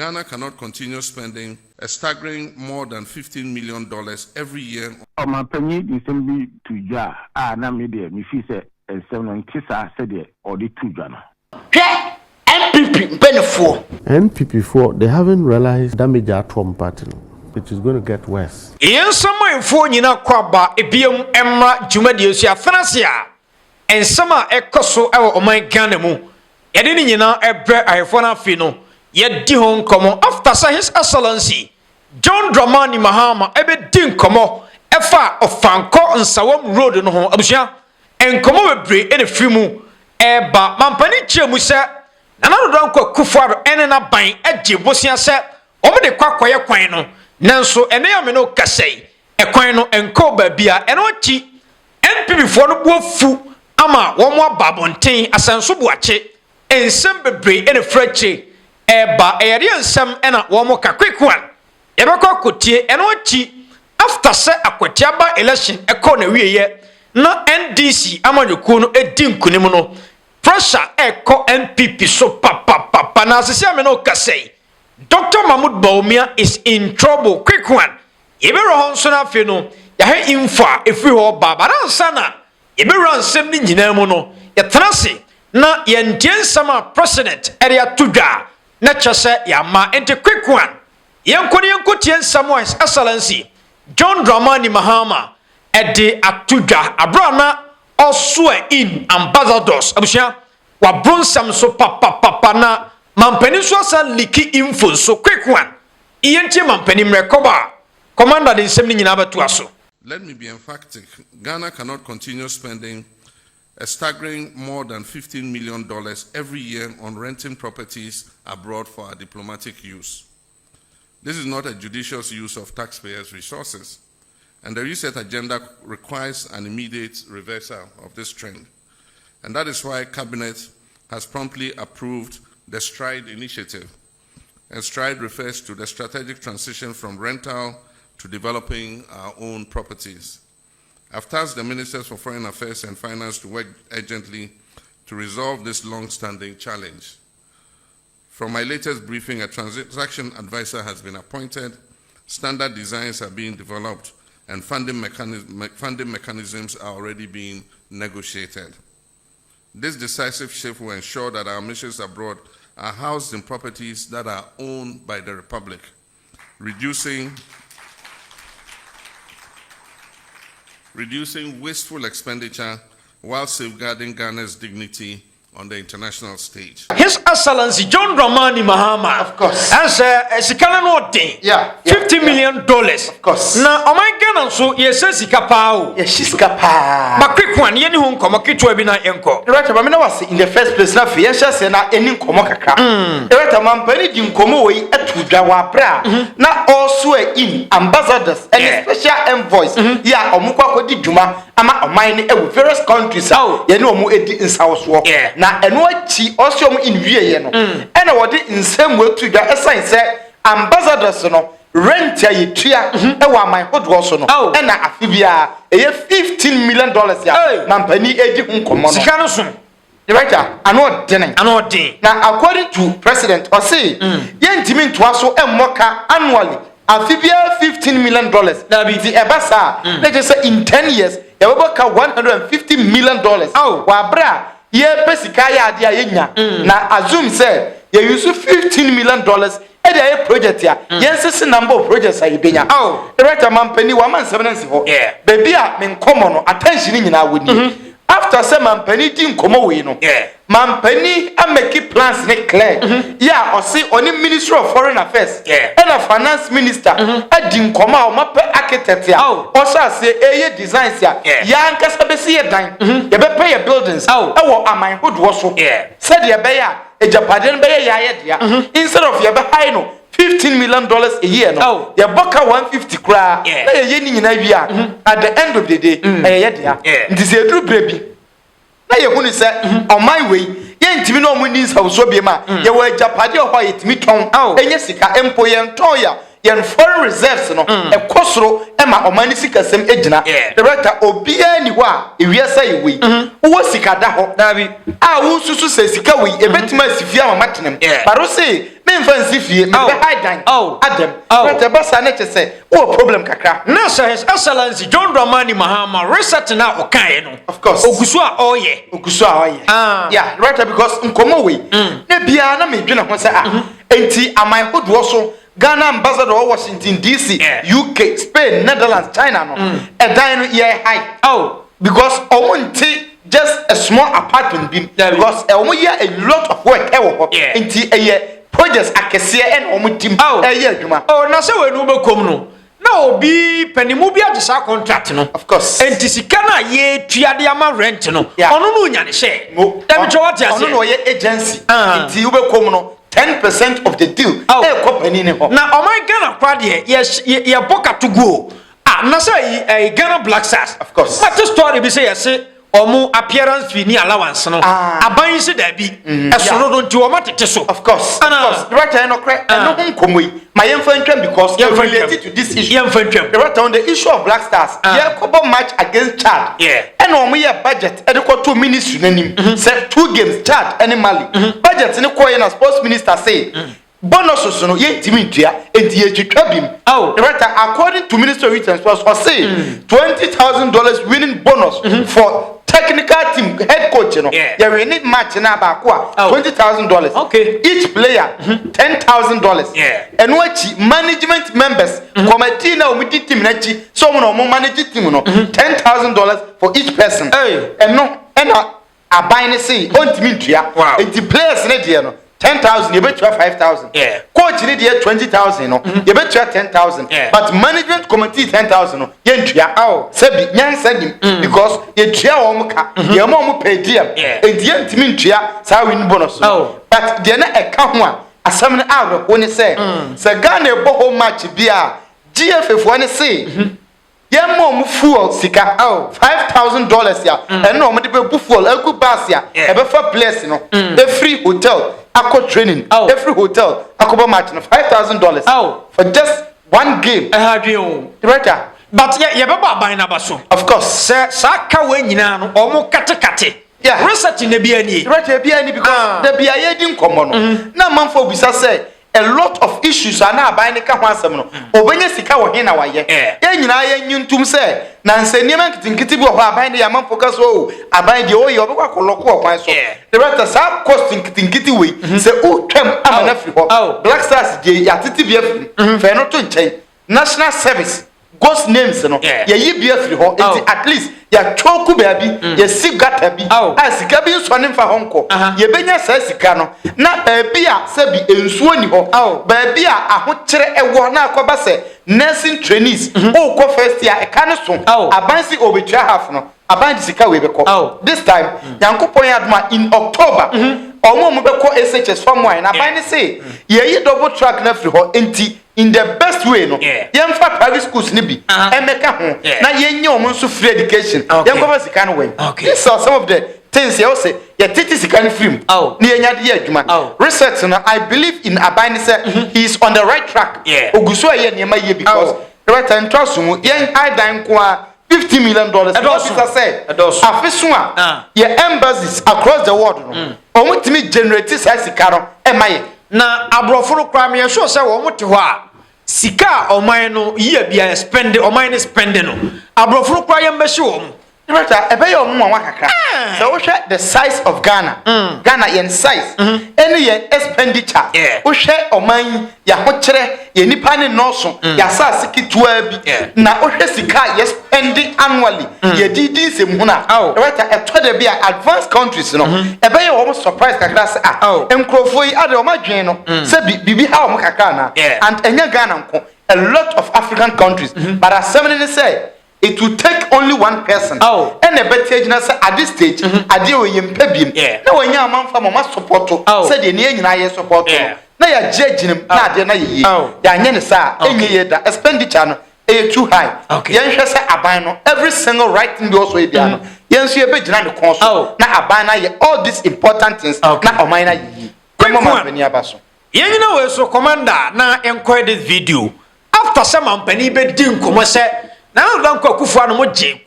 Ghana cannot continue spending a staggering more than $15 million every year. My penny is simply to ja. Na me there. Me feel say 7 kisa said there or the 2 Ghana. NPP benefit. NPP4 they haven't realized damage at home pattern. It is going to get worse. Yen someone for nyina kwaba ebiem emra jumadi so afanasia. En sama ekoso ewo oman Ghana mu. Yede ni nyina ebre ahefo na afi no. Yedi ho nkomo after say his excellency John Dramani Mahama ebe din komo efa ofanko nsawom road no ho abusua enkomo bebre ene fimu eba mampani chemu se nana rodonko kufuaro ene na ban agye bosia se omede kwakoye kwan no nanso ene ya me no kasei ekwan no enko ba bia ene ochi NPP fo no buofu ama wo mo babonten asanso buache ensem bebre ene frache eba eyade ensem ena wo mo kakwekwan ebekọ kotie ene ochi after say akwatiaba election ekọ na wieye na NDC amanyoku no edi nkunim no pressure ekọ NPP so papa na asese ame no kasei Dr. Bawumia is in trouble quick one ebero honso na afi no ya he info efi ho baba na sana ebero ansem ni nyina mu no ya transe na ye nsama president area tudwa na chese ya ma ente quick one yenkoni nsama excellency John Dramani Mahama ede atudwa abrana also in ambassadors abusia wa bronsam so papa na mampani so asa liki info so quick one iyentie mampani mrekoba commander de nsem ni nyina batu aso. Let me be emphatic. Ghana cannot continue spending a staggering more than $15 million every year on renting properties abroad for our diplomatic use. This is not a judicious use of taxpayers' resources, and the reset agenda requires an immediate reversal of this trend. And that is why Cabinet has promptly approved the STRIDE initiative. And STRIDE refers to the strategic transition from rental to developing our own properties. I've tasked the Ministers for Foreign Affairs and Finance to work urgently to resolve this long-standing challenge. From my latest briefing, a transaction advisor has been appointed, standard designs are being developed, and funding mechanisms are already being negotiated. This decisive shift will ensure that our missions abroad are housed in properties that are owned by the Republic, reducing wasteful expenditure while safeguarding Ghana's dignity on the international stage. His Excellency John Dramani Mahama, of course, as a sikana no thing. Yeah, $50 million. Of course. Now, oh my Ghana so yes, sikapao. Yes, she's kappa. But quick one, yeni hon komo kitwa bi na enko. Right, but me na was in the first place na fi yesha se na eni komo kakra. Right, mampani di komo we atudwa wa bra. Na also in ambassadors and special envoys. Ya omukwa kodi dwuma ama oman ni e various countries. Yeni omu edi nsawoso. Na eno achi also omu in wie ye no. Ena wodi nsem we tudwa esan se ambassadors no rent ya yetua e wa my hodo so no e na afibia e $15 million ya mampani edi nkomo no sika no so right ano den na according to president o say yentimi ntoa so emmoka annually afibia $15 million na bi di ebasa let's just say in 10 years e will boka $150 million wa bra ye pesika ya ade a yenya na assume say you use $15 million e dey project ya yense number of projects ayi benya director mampani wa man 7 ho baby a me nkomo no attention nyina woni after say mampani di nkomo we no mampani ameki plans ne clear ya o say oni ministry of foreign affairs and a finance minister adi nkomo a o map architect ya o say eye designs ya nkasa besi ye dan ye be pay buildings e wo aman hodo so said ye be ya ejapade be ye ya dia instead of ye be high no $15 million a year no ye boka 150 kra na ye ni nyina wi at the end of the day ye dia ndise edru brebi na ye hunu se on my way ye ntimi no mu ni nsa so bi ma ye wa ejapade ho ye timi ton enye sika empo ye nton ya yen foreign reserves no e kosoro e ma omani sika sem ejina director obia ni ho a ewiasa yewi wo sika da ho dabi a wo susu se sika we e betima sifia ma matenem baro se me mfa nsifie me be high dan adam director basa na chese wo problem kakra na so his excellency John Dramani Mahama research na okan no of course ogusu a oye yeah director because nkomo we na bia na me dwena ho se enti amai hodo so Ghana ambassador Washington DC UK Spain Netherlands China no edan no ye high because omonti just a small apartment beam because omo ye a lot of work enti projects akese and omo team adwuma na se we no bekom no na obi panimu bi agisa contract no of course enti sika na ye tuade ama rent no ono no nya ne she dem chawati ase ono no ye agency enti wu bekom no 10% of the deal company ne ho na oman Ghana kwa de ye boka to go na say Ghana Black Stars of course what story be say yes omo appearance fee ni allowance no aban se da bi esono do nti omo tete so of course right no kre no nkomoi my infantry because related to this issue right on the issue of Black Stars couple match against Chad and omo ye budget e ko to ministry nanim say 2 games Chad and Mali budget ni ko na sports minister say bonuses no ye timi ntua enti ye twitwa bim right according to Minister of Youth and Sports or say $20,000 winning bonus for technical team head coach no we need match na ba ko $20,000 okay each player $10,000 and what management members committee na o team na chi so no manage team no $10,000 for each person and no and aban say ontimi ntua enti players na de no 10,000 you bet you 5,000 coach need 20,000 no you bet you 10,000 but management committee 10,000 no ye ntua sebi nyansa nim because ye tua wo mka ye mo pay diem enti ye ntimi ntua sa win bonus but de na eka ho a asam na awe ho ne say Ghana e bo ho match bia GFF one say ye mo fuel sika $5,000 ya and no mo de be fuel egu bus ya e be for place no the free hotel Aqua training every hotel akoba match no $5,000 for just one game director but ye baba ban na baso of course sa ka we nyina no omo kate research na bia ni director bia ni because the bia ye di nkomo no na manfo bisa say a lot of issues are now buying ka ho asem no obenye sika wo he na waye ye nyina ye nyuntum say na nseniema nkitinkiti bi ho aban ya man focus o aban de o ye obekwa koloko okwan so the rest sa cost nkitinkiti we say o twam amana fi ho Black Stars je ya titi bi afri fe no to nchen national service ghost names no ye yi bi afri ho at least ya choku baabi ya sigata bi sika bi so ne mfa honko ye benya sa sika no na baabi a se bi ensuo ni ho baabi a ahokere ewo na akoba se nursing trainees o ko first year e kan so abansi obetua half no abansi sika we beko this time yankopon ya aduma in October omo mo beko SHS form 1 na abansi say ye yi double track na free ho enti in the best way no yemfa private schools ni bi emeka ho na yenye omo nso free education yemfa sika no we these are some of the things you say ye titi sika ni free ni yenya de adwuma research no I believe in abani say he is on the right track oguso ye niema ye because right and trust mu yen high dan ko $50 million officer say afiso a ye embassies across the world no omo timi generate sika no emaye na abroforo kwa me sure say wo mote ho a sika oman no yia bia spend oman spend no abroforo kwa yem be hye wo mu right ebe yo mo nwa kakra so we hwe the size of Ghana yen size any yen expenditure we hwe oman ya ho kire ye nipa ne noso ya sa sikitua bi na we hwe sika ye spending annually ye didi se mu na right etode bi advanced countries no ebe yo mo surprise kakra se enkrofo yi ade o ma dwen no se bibi ha o mo kakra na and enya Ghana nko a lot of African countries but as somebody say it will take only one person and a better agent at this stage ade o yem pebiem na wanya amanfa mo support say de ne nyina ye support na ya judge na ade na ye ya anye ne sa enye ye da expenditure no too high yen hwe say aban no every single right thing be also e bia no yen so ye be gina ne kon so na aban na ye all these important things na oman na ye kwemo ma bani abaso yen nyina we so commander na encourage this video after some company be din komo se na no nko akufo no mo je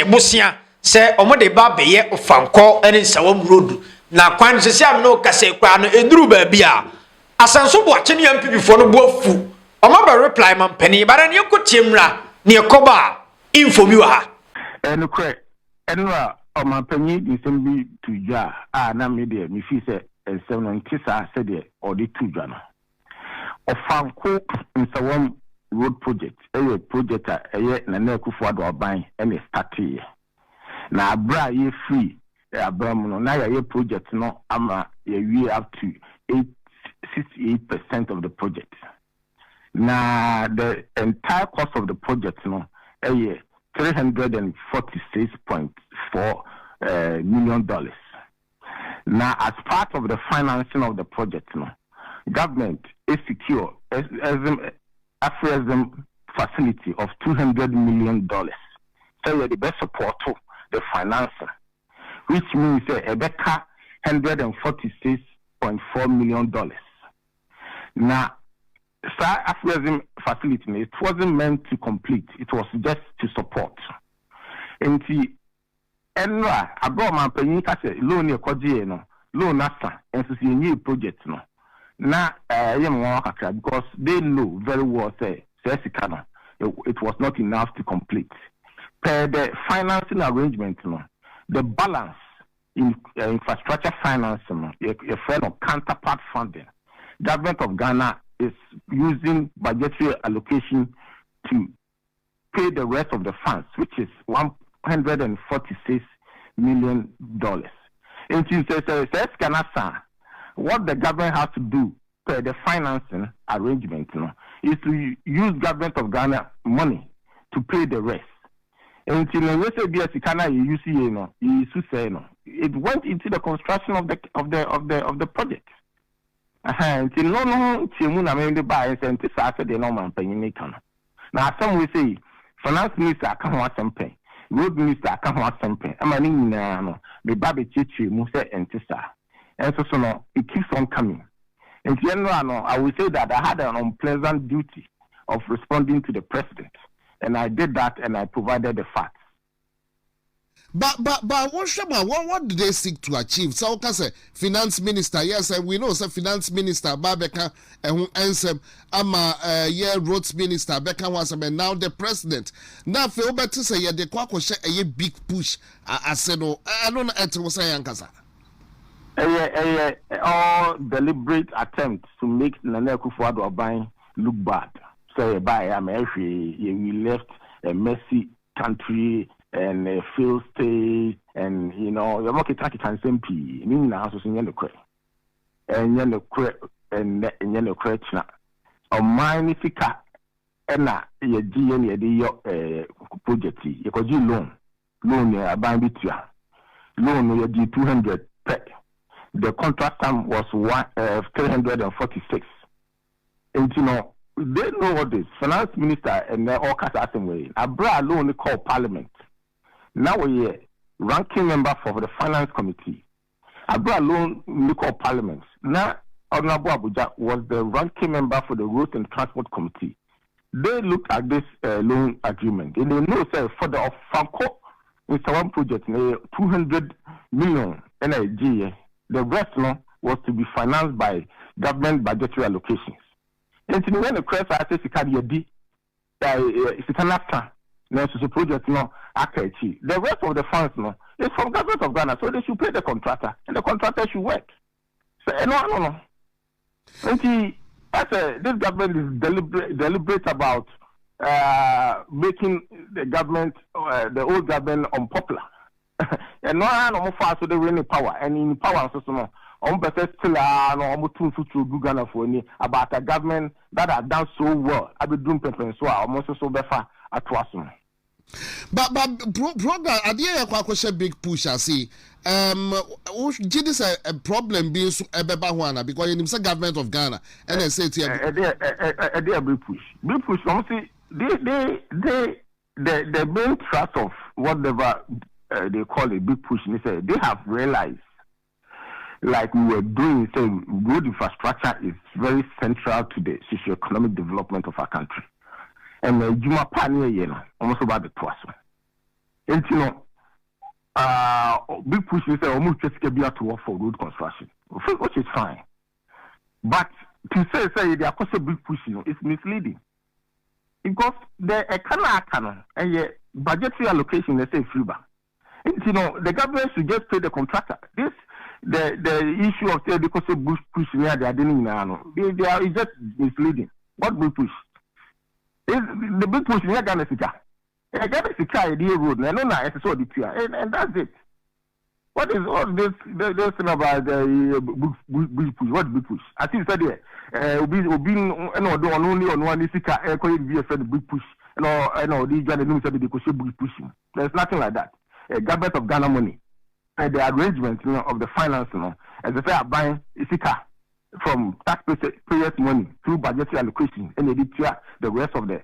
bosia se omo de ba be ye ofanko ene nsawam road na kwan sisi am no kase kwa no eduru ba bia asanso bo ache ne MPP fo no bo afu omo ba reply man pani bara ne ekotiemra ne ekoba info bi wa ha eno kre enwa omo pani di sembi tuja na me de me fi se ensem no ntisa se de odi tuja no ofanko nsawam road project project na na akufo ado aban ene start na abra ye free abram no na ye project no ama ye up to 68% of the project. Now the entire cost of the project no $346.4 million. Now as part of the financing of the project no, government is secure as facility of $200 million. So the best support to the financing, which means a better $146.4 million. Now, aphorism facility, it wasn't meant to complete, it was just to support. And I brought my penny loan loan after and to see a new project. No. Now, because they know very well, it was not enough to complete. Per the financing arrangement, the balance in infrastructure financing, a friend of counterpart funding, government of Ghana is using budgetary allocation to pay the rest of the funds, which is $146 million. And what the government has to do per the financing arrangement is to use government of Ghana money to pay the rest. Until it went into the construction of the project. Until now some will say finance minister can't want something, road minister can't want something. I mean the baby chichi Musa and Tissa. And so no, it keeps on coming. And I will say that I had an unpleasant duty of responding to the president. And I did that, and I provided the facts. But what do they seek to achieve? So, say finance minister, yes, we know. Say finance minister, Babeka, and answer, roads minister, Beka was, and now the president. Now, feel better say the Kwako share a big push. I said, no, I don't know what to say, Yankasa. All deliberate attempts to make Nana Akufo-Addo Aban look bad. So we left a messy country and a failed state, and you're not talking SMP. Meaning now, so in the credit, and the credit, and the credit now. On mine, fika, and your GN, project, you could do loan, buying bitya, loan, you do 200 pet. The contract sum was 346. And they know what this finance minister and all kinds of way. Abra alone call parliament. Now we are ranking member for the finance committee. Abra alone call parliament. Now Honorable Abuja was the ranking member for the road and transport committee. They looked at this loan agreement and they know for the Franco with one project 200 million NIG. The rest was to be financed by government budgetary allocations. And when the crest I say it's an project the rest of the funds is from government of Ghana, so they should pay the contractor and the contractor should work. So no. And this government is deliberate about making the government, the old government, unpopular. And no far so they were in power, and in power so about a government that has done so well. I be doing paper so almost so better at Wasson. But program I did a question big push. I see. This a problem being so Ebebawana because in the government of Ghana and I say a big push. Big push. The main thrust of whatever they call a big push. They have realized, like we were doing, road infrastructure is very central to the socio-economic development of our country. and Juma Pani, almost about the twice. And you know, big push is almost just get to work for road construction, which is fine. But to say they are also big push, it's misleading. Because the canon and budgetary allocation, they say free. You know, the government should just pay the contractor. The issue of say because of bush push near they are doing now. They are just misleading. What big push? Is the big push near Ghana Sika? Ghana Sika the road. No, it's so the and that's it. What is all this thing about the big push? What big push? I think said there. Being only on one Sika could be a big push. No, these Ghanaians said they could say big push. There's nothing like that. Government of Ghana money. The arrangement of the finance, as if they are buying Isika from taxpayers' money through budgetary allocation, and they did the rest of the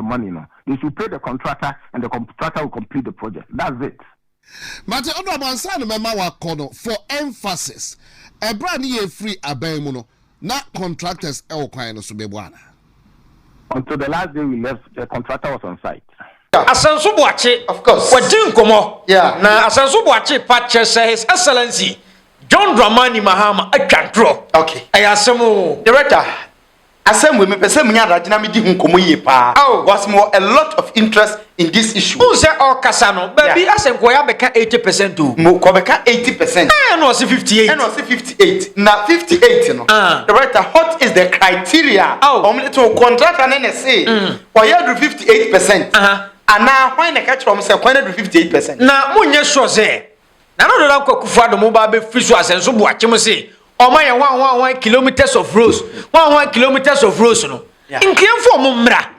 money. They should pay the contractor, and the contractor will complete the project. That's it. But for emphasis, a brand new free abemuno, not contractors or clients to be one. Until the last day we left, the contractor was on site. Asanso Boache, of course. Wadi nkomo. Yeah. Na Asanso Boache patche say His Excellency John Dramani Mahama atwantro. Okay. Ayasemo Director, asem we me pese munya ragina me di nkomo ye pa. Was more a lot of interest in this issue. Who say all kasa no? Baby asenko ya beka 80% o. Mo ko beka 80%. No say 58. And was 58. Na 58 no. Director, what is the criteria? To contract an NSA. Or you do 58%. And now why na catch from say 58%. Na munye sure say. Na no do Kufuor do mo ba be free so Asanso Boache mo say. O ma ye 1 kilometers of roads. 1 kilometers of roads no. Including for mo mra.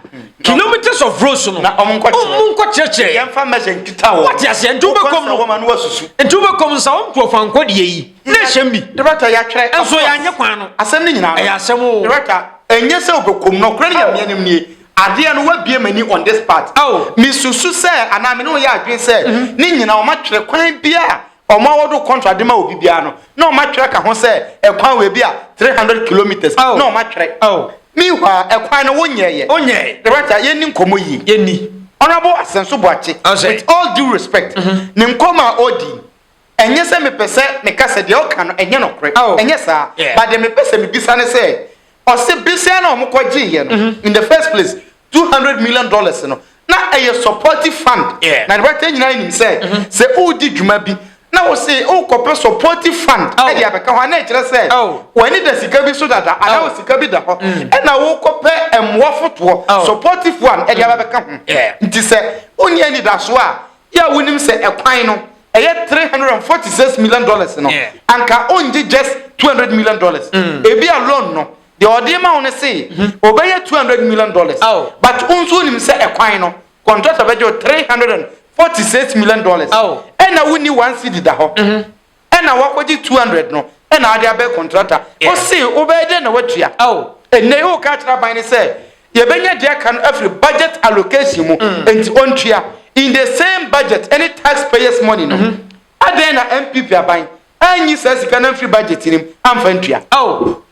Kilometers of roads no. Na omunko cheche. Yemfa measure nkita wo. What you say? Ntube kom no. Ntube kom sa on to fanko de yi. Na shembi. Director ya try. Enso ya nye kwan no. Asem ni nyina. Ya asem o. Director, enye se obekom no kra ya me nie. Ade no wa bie mani on this part. Mi susu se ana me no ya adwen se ni nyina o ma twere kwan bia o ma wodo contract de ma obi bia no. Na o ma twere ka ho se e kwan we bia 300 kilometers. Na o ma twere. Meanwhile, a quite onye. The right yen nkomo yi. Yeni. Honorable Asanso Boache, with all due respect, Ninkoma Odi, and yes, I me pese me kase de okan enye no kre. And yes, sir, but the me pese me bisane say, or say bisane mo kwaji ye no. In the first place, $200 million no. Na a supportive fund. Na the right thing you say Odi dwuma bi. Now say corporate supportive fund. E dia beka ho na kire say when the sika bi so dada ana sika bi da ho e na wo kope emwofoto supportive one e dia beka ho nti say onye ni da so a ya wonim say ekwan no e $346 million no anka onje just $200 million e bi alone no the odema one say obeye $200 million but onso nim say ekwan no contract abejo $346 million. And I win 1 city da ho. And I walk with 200 no. And I dey contractor. O say obey dey na watua. And na you catch that by say, you benya dey can every budget allocation mu and ontua in the same budget any taxpayers money no. Ade na NPP aban. Anyi say sika free budget nim amfa ntua.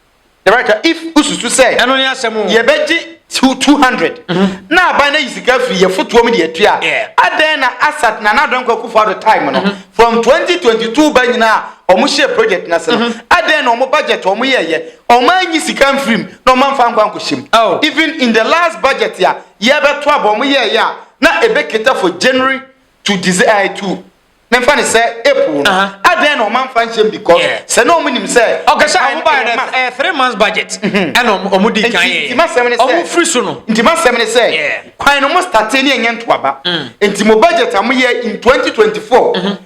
The writer if ususu say eno ni asemu ye beji 200 na aban na yisika free ye fotuo me de atua aden na asat na na don kwaku for the time no from 2022 ba nyina omo share project na se no aden na omo budget omo ye omo anyi sika free na omo mfa nkwanko shim even in the last budget ya ye beto abo omo ye ya na ebeketa for January to December to Nemfa ni say April aden no man fan shame because say no minim say okay say omo buy 3 months budget and omo di kan ye omo free so no ntima sem ni say kwan no mo start ni enye ntoaba ntimo budget am ye in 2024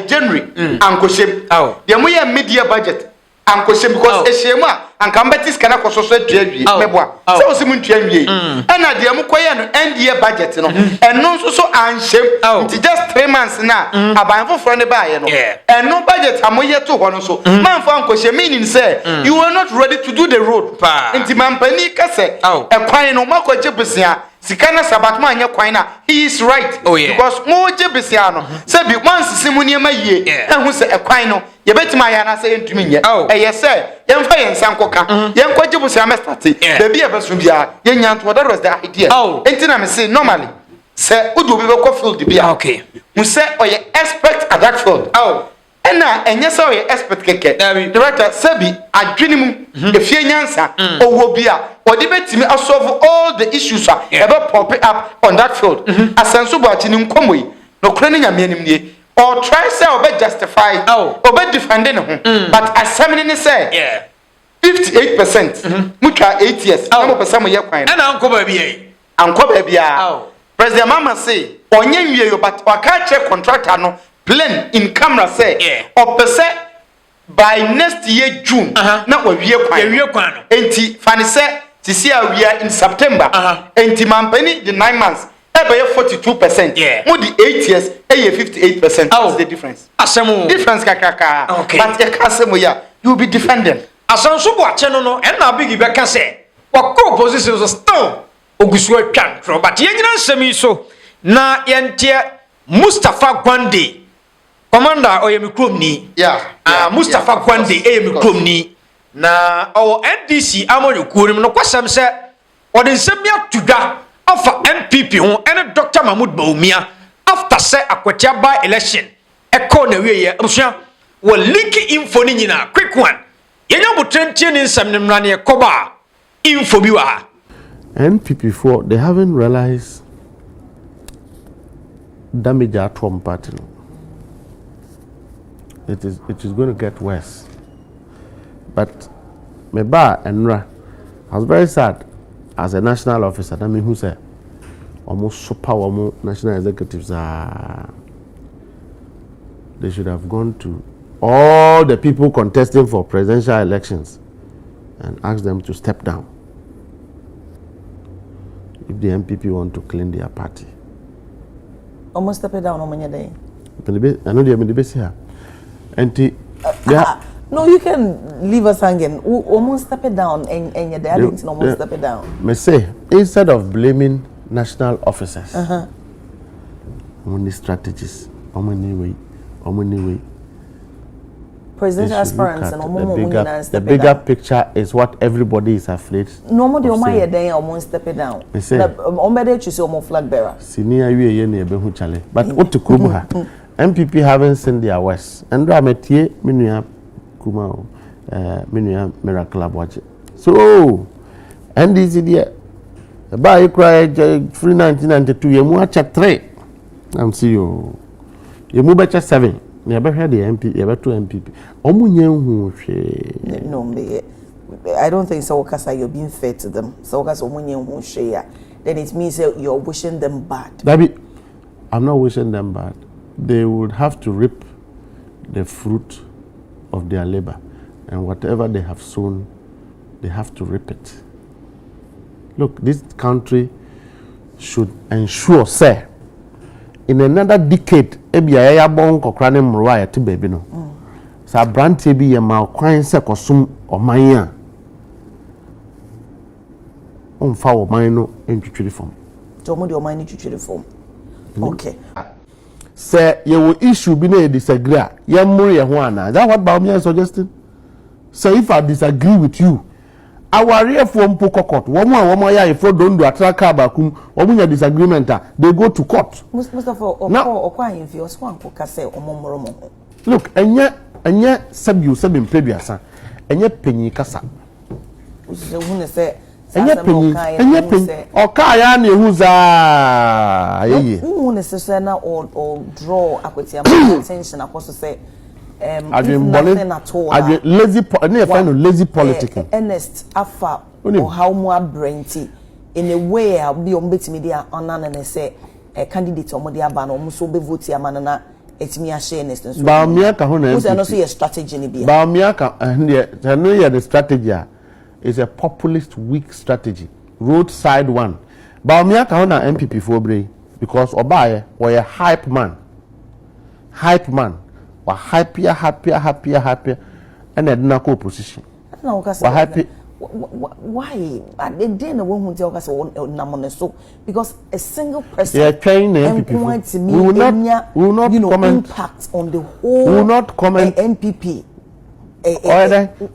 January ankoshem de mo ye media budget ankoshem because ehemu a ankambetis kana kososo aduawie meboa say osimu ntuawie na de mo koye no NDA budget no eno nso so anshem nti just 3 months na abanfo fro ne baaye no eno budget amoye to ho no so manfo ankoshem meaning say you were not ready to do the road nti mampani kase ekwan no makoje besia sikana sabatma anya kwan he is right. Oh, yeah. Because mo je besia no say bi once simu niema yie ehun se ekwan no ye betima ya na say entumi nye eye say yemfa yensan koka yenkwaje besia me start da bi e beso bia yenyanto that was the idea entina me say normally say udu bi be ko field bia okay mu say oye expert at that field ena enye say oye expert keke director sabi adwene mu efie nyansa owo bia odi betimi solve all the issues ebe pop up on that field asenso bo ati ni nkomoyi no kura ni nyame anim nie or try say obe justify obe defend ne ho but assembly ni say 58% mutwa 8 years na mo pesa mo ye kwan ena anko ba bia president Mahama say onye nwie yo but waka check contractor no plan in camera say or percent by next year June na wawie kwan enti fani say tisi we are in September enti mampani the 9 months ebe 42% mo the 8 years 58% what's the difference asemu difference kakaka but you can say mo ya you be defending asanso bo ache no na big be ka say wakọ opposition so still ogusu atwan tro but yenyina nsemi so na yentie Mustapha Gwande commander oyemikrom ni Mustapha Gwande oyemikrom ni na o NDC amoyokuo nim no kwasam se odinsem ya tudwa afa NPP ho ene Dr. Mahmoud Bawumia after say akwatia by election eko na wiye abusua wo link info ni nyina quick one yenya botrentie ni nsam ne mrane ekoba info bi wa NPP4 they haven't realized damage at home party. It is going to get worse. But Meba and Ra, I was very sad as a national officer. I mean, who said almost super national executives are. They should have gone to all the people contesting for presidential elections and asked them to step down if the NPP want to clean their party. Almost step down on my day. I know they have been the best here. No, you can leave us hanging. Almost step it down and your dad didn't almost step it down. Me say, instead of blaming national officers, only strategies, only way. Presidential aspirants and the bigger picture is what everybody is afraid. No more the my day almost step it down. Me say, ombe you see almost flag bearer. Senior we ye near chale. But what to Kubuha? NPP haven't seen their worst. And Rametie, Minia Kuma, Minia Miracle Watch. So, NDC dear, buy cry free 1992, you move at 3. I'm see you. You move at 7. You ever heard the MP, you ever two MPP. No, I don't think so. Because you're being fair to them. So, because then it means you're wishing them bad. Baby, I'm not wishing them bad. They would have to reap the fruit of their labor, and whatever they have sown, they have to reap it. Look, this country should ensure, sir, in another decade, ebia ya bon kokra mroa ya te baby no. Sa brand bi ye ma kwan se kosum oman a. Onfa oman no entwitwiri fom. To mo de oman ni twitwiri fom. Okay. Say you will issue be no disagree. You mure ho ana. That what Bawumia is suggesting? So if I disagree with you, our reform court, woman ya if don't do atraka bakum, woman disagreement, they go to court. Mustapha or kwai if you swan ko kase omomoromo. Look, enya sabi previous enya penyi kasa. So who say enya penyi oka ya na ehu za ayeye. Who necessarily na or draw akweti attention akoso say nothing at all. Lazy politics. Ernest afa or how more brainty in a way I'll be on bit media on and say a candidate or media ban or so be vote ya manana it's me a share Ernest and so Bawumia ka ho na a strategy in the Bawumia ka the strategy is a populist weak strategy roadside one Bawumia ka ho na NPP for brain because obaye was a hype man happier, and then na opposition. We're happy. why? They didn't want to tell us on so because a single person we will not comment impact on the whole. We will not comment NPP.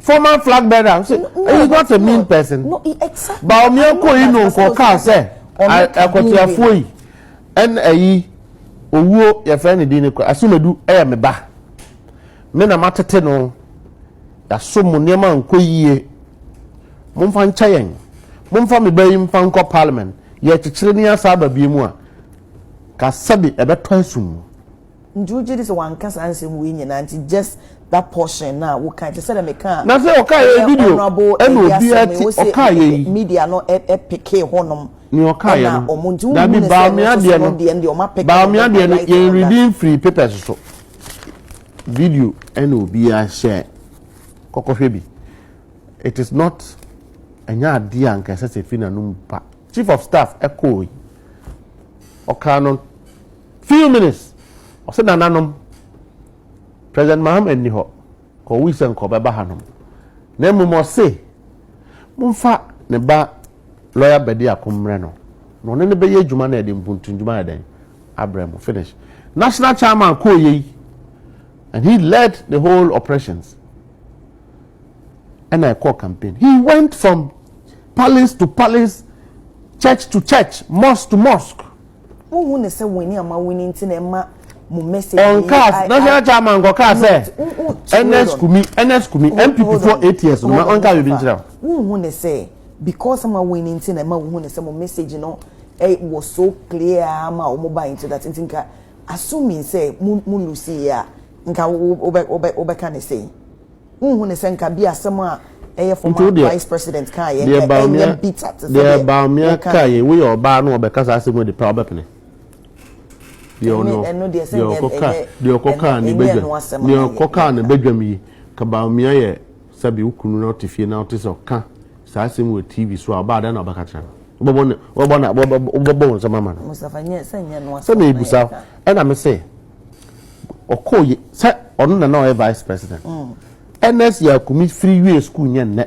Former flag bearer. He's not a mean person. No, exactly. Bawumia ko ino ko ka say akotia foi en ayi owuo ye fa ne din ko asumedu me ba me na matete no ya so mu niam anko yie momfa ncha yen momfa me bayi mfa nko parliament ye chichire ni asa ba bi mu a ka sabi ebeto asum njuji this one kasa ansem we nyina anti just that portion now we can just say them can na say okay video and obi ati okay media no pick honom ni okay no da bi Bawumia de no ye reading free papers so video and obi a share kokohwe bi it is not anya ade anka say fi na no pa chief of staff ekoi okano few minutes o say nananom President Mahama ni ho ko wisen ko beba hanom na mumo se mumfa ne ba lawyer bedi akomre no no ne be ye adwuma na de mpuntu adwuma na den abramo finish national chairman ko ye and he led the whole operations and I call campaign. He went from palace to palace, church to church, mosque to mosque. Who ne say when am winning tin ma mo message on cars national chairman go car say NS kumi MPP for 8 years no on car we bin tira who ne say because am winning tin ma who ne say mo message no was so clear ma o mo buy into that ntinka assuming say mo lucy ya nka obe can say who ne say nka bi asem a former vice president kai beat at the Bawumia kai we oba no obe kasa asem the power bepene the okoka ne bedwam yi ka Bawumia ye sabi ukunu na otifie na otise ka sa asem we TV so aba da na obaka tra obo sama ma Mustapha nye senya no asa me busa e na me say okoye say onu na na vice president NS ya kumi free way school nye ne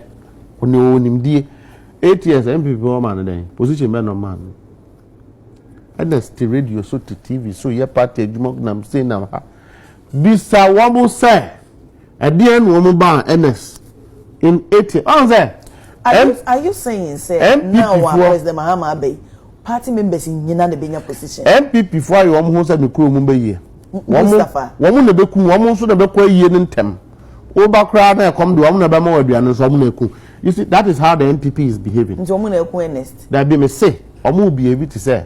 oni onimdie 8 years MPP o man den position me no man NS the radio so to TV so ye party adwuma na say na ha bisa wamo say adie no mo ba NS in 80 on say are you saying say now President Mahama Bay party members in nyina na benya position MPP for you wamo say me kuro mu ba yie wamo na beku wamo so na bekwa yie ne ntem Oba crowd na come do amuna ba ma waduane so amuna eku. You see that is how the NPP is behaving. Nti amuna eku honest. That be me say omu behave to say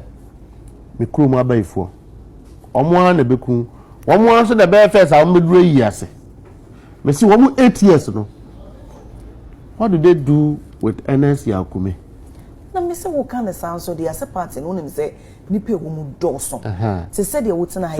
me kru mu abaifo. Omu an na beku. Omu an so the be first am beduro yi ase. Me see omu 8 years no. What do they do with NS Yakume? Na me say wo kan the sound so the as party no nim say nipa wo mu doso. Se say the wotina ha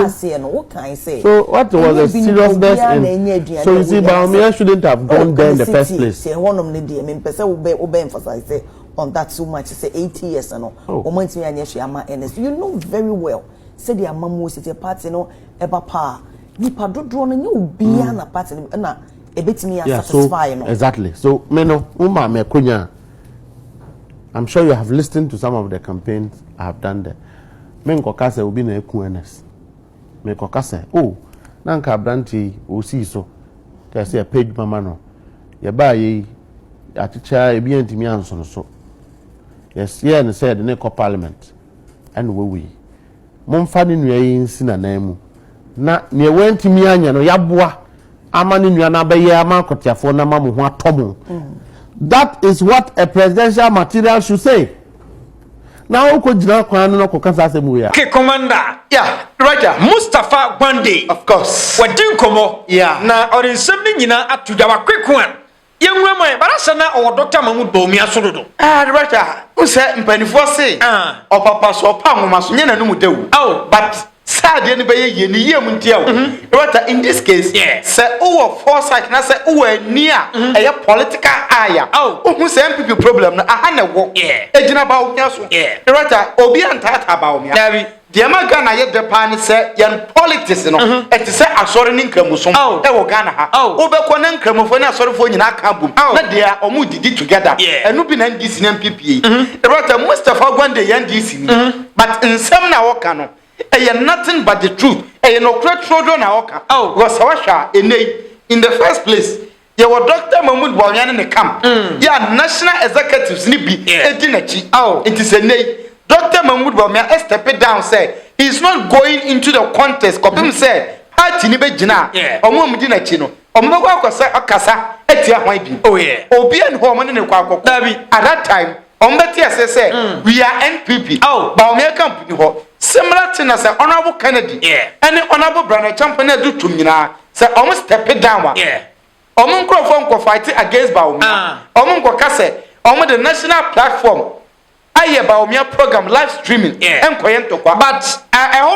say no what can I say? So what was the seriousness in so you see Bawumia shouldn't have gone there in the first place. Say one of me dey me pese wo be emphasize say on that too much say 80 years no. O mo ntimi anya hwe ama NS. You know very well say the amamu say party no eba pa nipa dodro no nye obia na party na ebetimi ya satisfy no. Exactly. So me no uma me konya I'm sure you have listened to some of the campaigns I have done there. Men kokase obi na eku NS. Me kokase na nka branti o si so. They say a page mama no. Ye ba ye aticha ebi antimi anso so. Yes, ye and said the ko parliament. And we. Momfa ni nua yi nsi na nan mu. Na ne wantimi anya no yaboa ama ni nua na ba ye ama kotiafo na ma mo ho atomo. That is what a presidential material should say. Now, who could you kwan no ko kasa asem we ya? Okay, commander. Yeah, Roger. Mustapha Gwande. Of course. Wadin komo. Yeah. Na orinsem ni nyina atuja wa quick one. Yenwe mai barasa na o Dr. Mahmoud Bawumia sododo. Roger. Who say mpanifo say o papa so pa nwoma so nyina no mu dewu. But sad ye ni be ye ni ye mu ntia wo. Roger, in this case, say who foresight na say who nia a political aya. Who say MPP problem na aha na wo. Ejina Bawumia so. Roger, obi antata Bawumia. Diama Ghana yet the pan say yan politics no et say asori ni nkramusom e wo Ghana ha obekọ na nkramofo na asori fo nyina ka bum na dia omu didi together enu bi na NDC na NPP Dr. Mustapha Gwande NDC ni but nsem na woka no e nothing but the truth e no kretro na woka go sawasha enei in the first place ye wo Dr. Mahmoud Bawumia ne camp ya national executives ni bi edinachi it is enei Dr. Mahmoud Bawumia step down say he's not going into the contest. Kopim say party ni be gina omo mudi na chi no omo go akosa akasa etia hwan bi obi en ho omo ne kwa akoko at that time omo betia say we are NPP Bawumia camp ni ho similar thing as honorable Kennedy and honorable Brandon Champane do to nyina say omo step down omo nkrofo fight against Bawumia omo nkoka say omo the national platform aye Bawumia program live streaming enkoye ntokwa but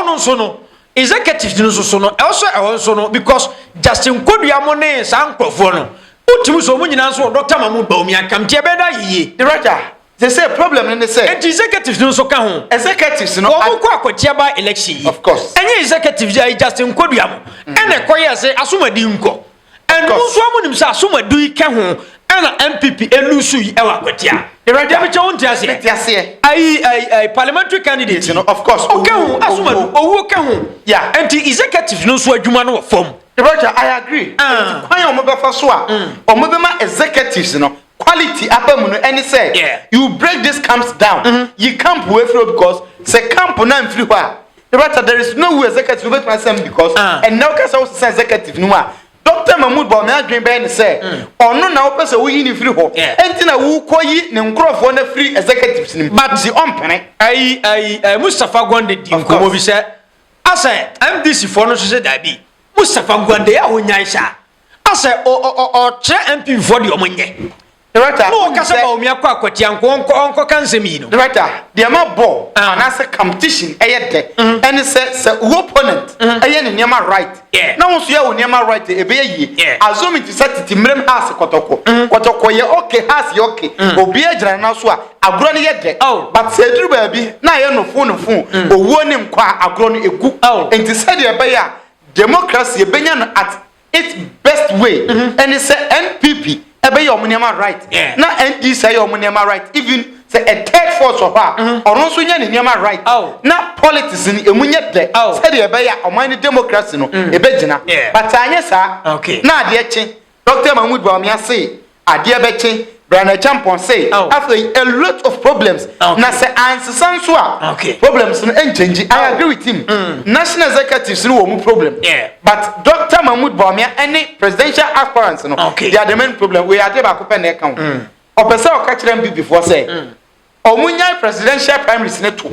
no so no executive no so no also so no because Justin Kodua money san krofo no utimi so munyina so Dr. Mahmoud Bawumia kam tie beda yiye the raja they say problem they say executive no so ka ho executives no ko akwatia ba election of course enye executive Justin Kodua mo ene koye say asomadi nko and no so amunim say asomadi ka ho ana NPP elusu yi ewa kwatia the right dem che wonti ase ai parliamentary candidate you know of course okay asumadu owo ka ho yeah anti executive no so adwuma no form the right I agree kwan omo be fa so a omo be ma executives no quality abamu no any say you break this camps down you camp way through because say camp na mfiri ho a the right there is no way executive will be myself because and now can say executive no a Dr. Mahmoud Bawumia dream ben say ono na wo pese wo yi ni free ho enti na wo koyi ne nkrofo na free executives ni but the ompene ai Mustapha Gwande di nkomo bi say asa MDC for no so da bi Mustapha Gwande ya wonyan sha asa o che MP for the omonye director no kasa Bawumia kwa kwatia onko kansemi no director the ma ball and as a competition eyede and say wo opponent eye ne niam right na wo so ya wo niam right e be yi azumi ti setiti mrem house kotoko ye okay house ye okay obi agira na so a agro ne yede but say duru ba bi na ye no phone owuo ne nkwa agro no egu enti said e be ya democracy e benya no at its best way and say NPP ebe your money right na NDC your money right even say a third force of her or also nya ne right na politics ni emunye de say the ebe ya oman democracy no ebe gina but anya sa na ade eche Dr. Mahmoud Bawumia say ade ebe che Brandon Champon say after a lot of problems na say answer so a problems no change I agree with him national executives no wo problem but Dr. Mahmoud Bawumia any presidential aspirants no they are the main problem we are there ba ko pen e kan o pese o ka kire mbi before say omunya presidential primaries ne to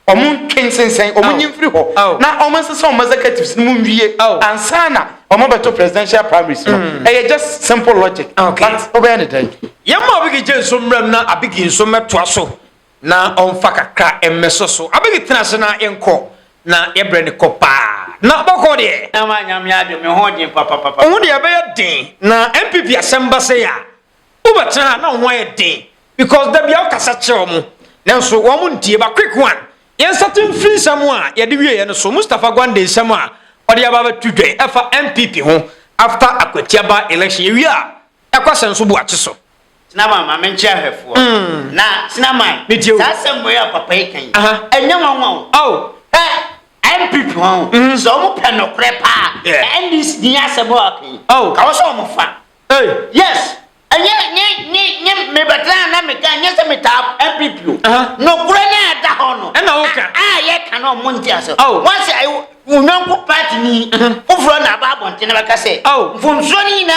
omun twensensen omunyin free ho na omun sese o executives no nwie ansana omo beto presidential primaries no just simple logic but obey anything yamma bigi jenso mram na abigi nso meto aso na onfa kakra emmeso so abigi tenase na enko na yebre ne kopa na boko de na manyam ya de me ho de papa ho de be den na MPP assemba say ya ubetena na ho ye den because da bia okasa kire omo nanso wo mu ntie ba quick one yen certain free samwa ye de wie ye no so Mustapha Gwande samwa odi ababa tudwe efa MPP ho after akwatiaba election ye wi a ekwasa nso bu acheso sinama ma menche ahwefo na sinama sa sembo ya papa ikan enya nwanwa MPP ho so mo penokre pa NDC ni asebo akan ka wo so mo fa yes nye me betra na me ka nye se me ta MPP no kure na da ho no na wo ka ye ka no mo ntia so once I unyanko party ni ofro na ba bonte na baka se mfumso ni na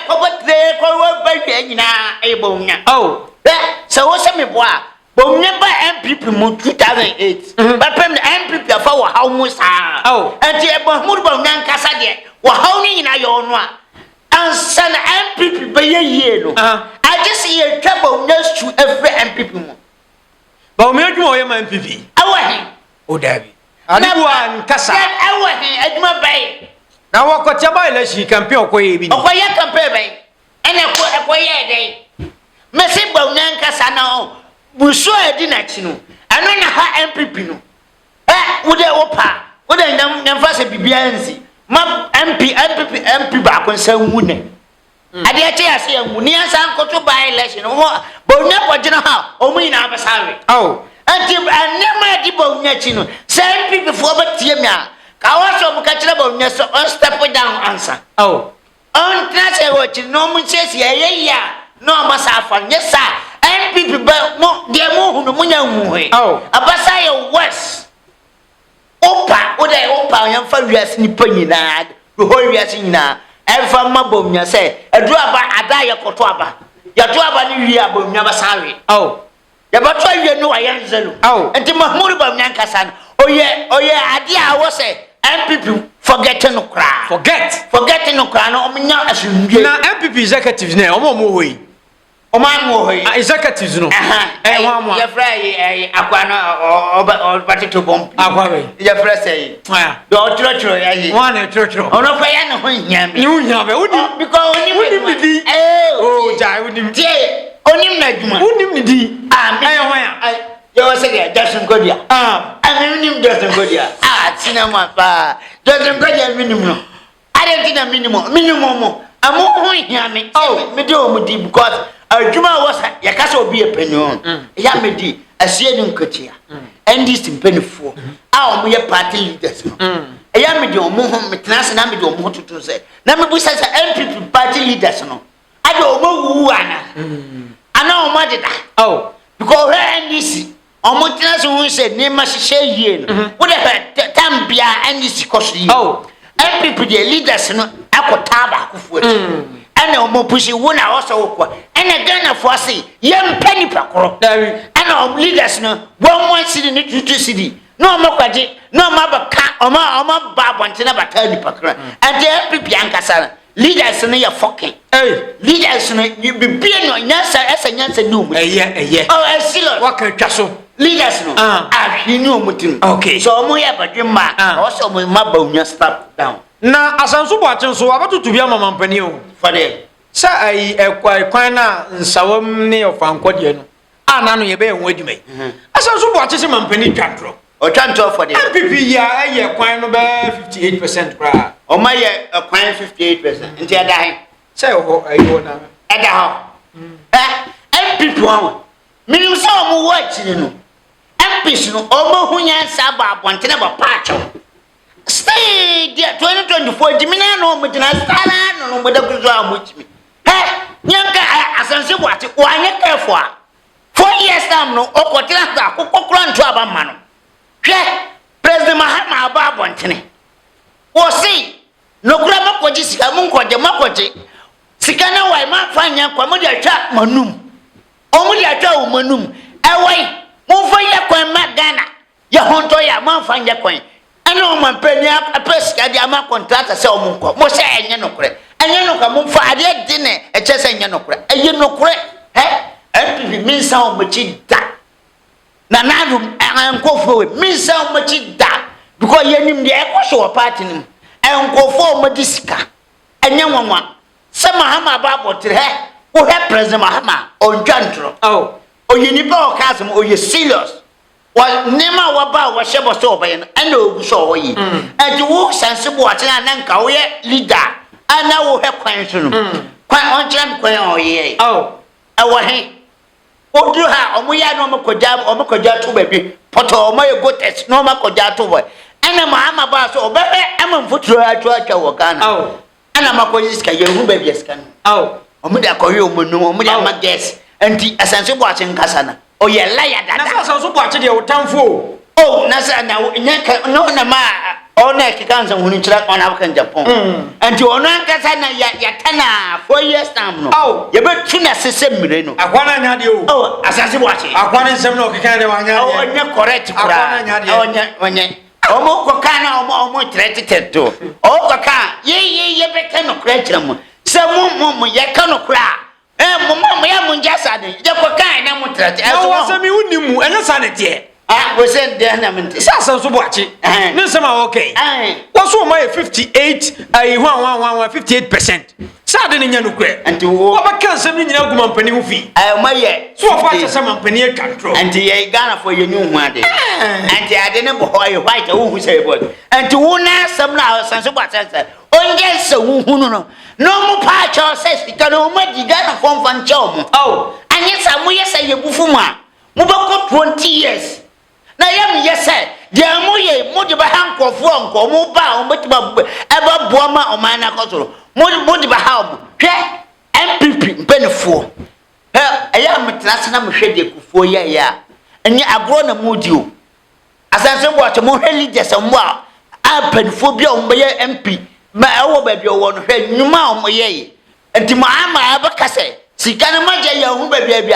kobotre ko ba hwe nyina e Bawumia so wo se me boa Bawumia ba MPP mu 2008 ba pem na MPP afa wa haw mu sa anti e Mahmoud Bawumia nkasa de wa haw ni nyina yo no a ansa na MPP ba ye no I just hear trouble next to every MPP mu Bawumia dwuma ye ma MPP awahi o dabi Aniwa nkasa. Awahi adwuma bai. Na wakotia ba election campaign okoye bi. Okoye campaign bai. Ene okoye dey. Mesi Bawumia nkasa na buso edi na chi no. Ano na ha MPP no. Would opa? Would I never say Bibiansi? Ma MP back on some woman. I dare say a Munias uncle to buy election, but never general, only in our salary. Oh, until I never debo Netino. Send people for but Tiamia. Kawaso catchable Nesso on step down answer. Oh, on Tassa watching no one says, yeah, no, Mustapha, yes, sir. NPP Bawumia. Oh, Abasaya West. Opa, what I opa, young Farias Niponina, the Horiasina, and from Mabumia say, a draba, a dia Kotwaba. Yatwaba Nia Bumia Sari. Oh, Yabatwa, you know I am. Oh, and to Mahmoud Yankasan. Oh, yeah, idea was say, NPP forgetting no cry. Forgetting no cry, no, as you now, NPP executives now, Omo Oman executives no. Your friend, Aquana or Batito Bomb. Your friend say, your church, one church. Oh, no, you know, because only oh, I wouldn't say, only Najma. You say, Justin Godia. I mean, Justin Godia. Cinema, Justin Godia minimum. I don't think a minimum. I'm more yammy. Oh, me do because. Juma was Yakaso be a penyon. Yamedi, a Sienum Kotia, NDC penny for our mere party leaders. Yamedi, Mohom, Metnas, and Amido Moto to say. Namabu says NPP party leaders. No, I don't know who I know Madida. Oh, because her NDC, or Montanas who said, Nema Shay, whatever Tambia NDC cost you. Oh, NPP leaders, no, Aquataba, who and no pushy one also and again for say young penny procro and leaders no one city need to city no more no mabaka or my bab want to never tell the procro and the NPP Ankasana leaders no your fucking leaders no you be no answer as a answer no oh I see what can castle leaders no he knew mutim okay so mo ya badwema also mo Bawumia step down na asanso boachen so abato to bia mama mpani o for there sa ai kwan na nsawam ne ofankode no ana no ye be enwa adwuma asanso boachen se mampani twantro o twantro for there NPP ya ye kwan no be 58% kra o ma ye kwan 58% nti ada he say ho ayo na ada ho NPP won minim so mo wo akire no MPs no o mo hunya sa ba abontene ba paacho stay there 2024 dimina no mo dina stara no mo da kuzo amochimi nyanka asanse boate wanye kefo a 4 years time no okotira ta kokokro nto abamma no hwe president Mahama aba abontene wo sei no kura makoji sika mu nkoje makoji sika na wai ma fanya kwa mo dia twa manum o mo dia twa o manum wai mo fa ya kwa magana ya honto ya ma fanya kwa ana o man penia apesika dia ma contract se o mo nko mo se enye nokure enye no ka mo fa ade dine e che se enye nokure eye nokure NPP minsa o machi da na nanu ankofo we minsa o machi da because yenim de e so party nim enkofo o madisika enye nwanwa se Mahama ba botre wo he president Mahama on jantro oh oyinipa o kasem oye serious wa nema wa ba wa shebo so obaye ana ogu so oyi enti wo sensible atena na nka wo ye leader ana wo he kwan so no kwan on jam kwan oye oh awo he odu ha omuya no makoja to baby poto omoye go test no makoja to boy ana Mahama ba so obebe amamfuturo atwa wo Ghana oh ana makoji ska ye hu baby ska no oh omude akoye omunum omude amages enti asansibo achenkasa na oye liar dada na asansibo ache de otamfo oh na sa na nyaka no na ma ona kikanza hunu chira ona abakan Japan enti ona nkasa na ya tana 4 years time no oh ye be tuna sese mire no akwana nya de o oh asansibo ache akwana nsem no kikan de wanya de oh onya correct kura akwana nya de onya omo ko kana omo treteteto o ko ka ye be tano kura chira mo se mo ye kano kura mo ya munjasa de je ko kan na mo trete e so wasami unimu enya sanete we send there na mente sasa so boachi ne sama okay wo so my 58 58% Sad in Yanukwe. And to What can some in Yagumpany Ufi? I may So far as some company control. and to Ghana for your new one day. And I didn't know why you white who say about. And to one some now, some what answer. Oh, yes, so no more patch or says you can almost Ghana from Van Chom. Oh, and yes, I'm yes, I bufuma. Mubako 20 years. Now, yes, sir. Dear Moye, Modiba Hanko, Fonko, Muba, Mutiba, Eba Buama, or Mana Cotro. Modiba Ham, NPP, Benefo. I am a national shade for ya. And yet I've grown a mood you. As I said, what a more religious and wow. I penphobia on my MP. My old baby one head, no more, ye. And to Mahama Abacase, Sikana Maja, who baby.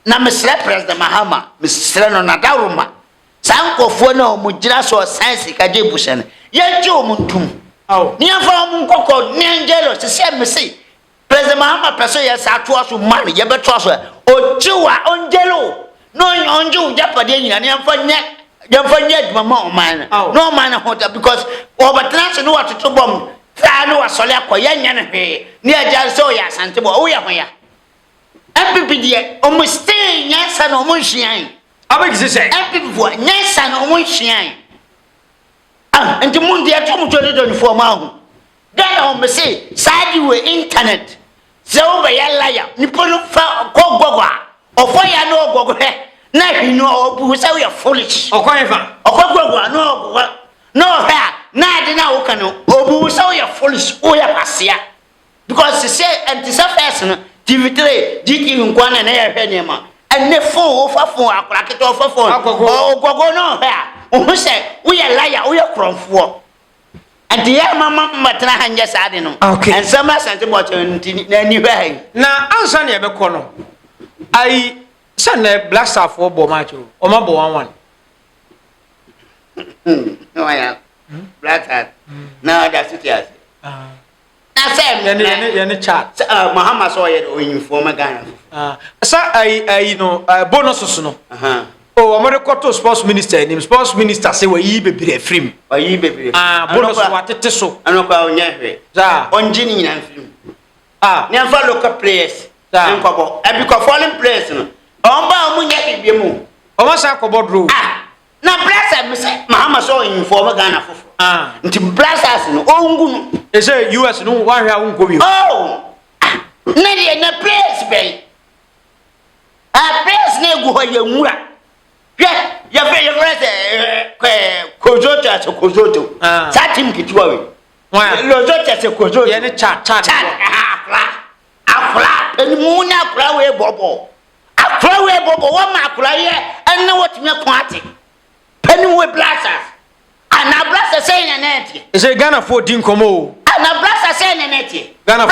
Na Mr. President Mahama, Mr. Nadaruma. Sanko Fono Mujira so science Kajibusan. Yajo Muntum. Oh, near from Munkoko, Niangelo, to say me see. President Mahama Pesoya Satuas money, Yabatrosa, or Jua on Jello. No on Jew Japadini and Yamfanyet, Mamma man. No man hotel because over national water to bomb. Tano Solako Yan near Jalsoya Santibo, Oya. NPP dear, almost stay, yes, and almost shine. I beg to say, NPP for yes, and almost shine. Ah, and the moon dear, 224 miles. Then I say, side you internet. So by a liar, Nippon for Gogoa, or fire no Gogo. Now you know who say we are foolish. Or whatever. Or Gogoa, no hair, neither now can who say we are foolish, or Yasia. Because they say, and this affair. TV3, GT in Kwana and Air and the fool for a cracket off a phone. Oh, go no, who said, we are liar, we are from four. And the Mamma Matran, yes, I don't know. Okay, and some are sent about anyway. Now, I'll send you a corner. I send a black staff for Bomacho or Mabo one. No, I am black hat. Now that's it, yes. Chat. Mahama saw it or in former Ghana. Sir, I know bonuses. No. Oh, American sports minister, name sports minister say we be free. Or ye be bonus what it is so. I know how near on Ginny and film. Never local place. And because falling place. Oh, Munya be moved. Oh, Masako Bodru. Now, bless Mahama saw in former Ghana. Nti blasters no ongu e say US no wa hwa unko bi oh na dey na place bay place na egu ho ye nwura hwe ye fe kozoto satim kitwa we lozoto se kozoto ye ne chat akra enimu na akra we bobo wa ma akra ye enne wotime kwate penu we blasters. And a blaster saying an empty. Is a Ghana 14 Como? And a blaster saying an empty. Ghana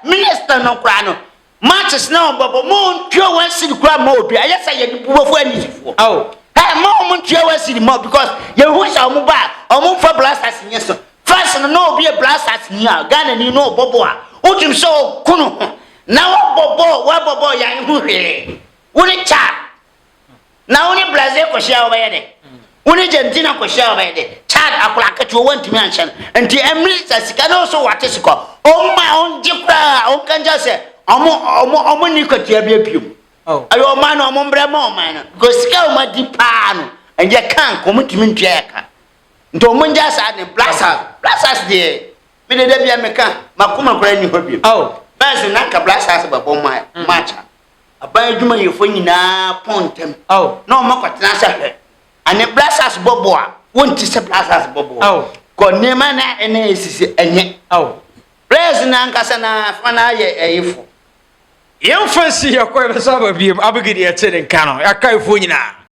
Minister no crano. Matches no, but moon, pure one city crab mode. Yes, I had before anything for. Oh, I moment pure city more because you wish I'll move back or move for blasters in yes. First, and no be a blasters near Ghana, you know, Boboa. What you so kuno. Now, Bobo, young who wouldn't chat. Now, only Brazil for share away. When Argentina ko share by the Chad akulaka to want to mention and the Emirates can also what is called oh my own jipra on can just say omo niko tia biapium oh ayo man omo bremo man go scale ma dipano and you can't come to me piaka nto mo nja sa ne blasters there me de bia meka makuma kora ni hobi oh bas na ka blasters ba bom matcha aban adwuma yefo nyina pontem oh no makotena sa and the blasters boboa won't say blasters boboa oh ko nema na ene esisi enye oh president nkasana fana ye efo yemfansi yakoy besaba biem abigidi ya tene kano yakai fo nyina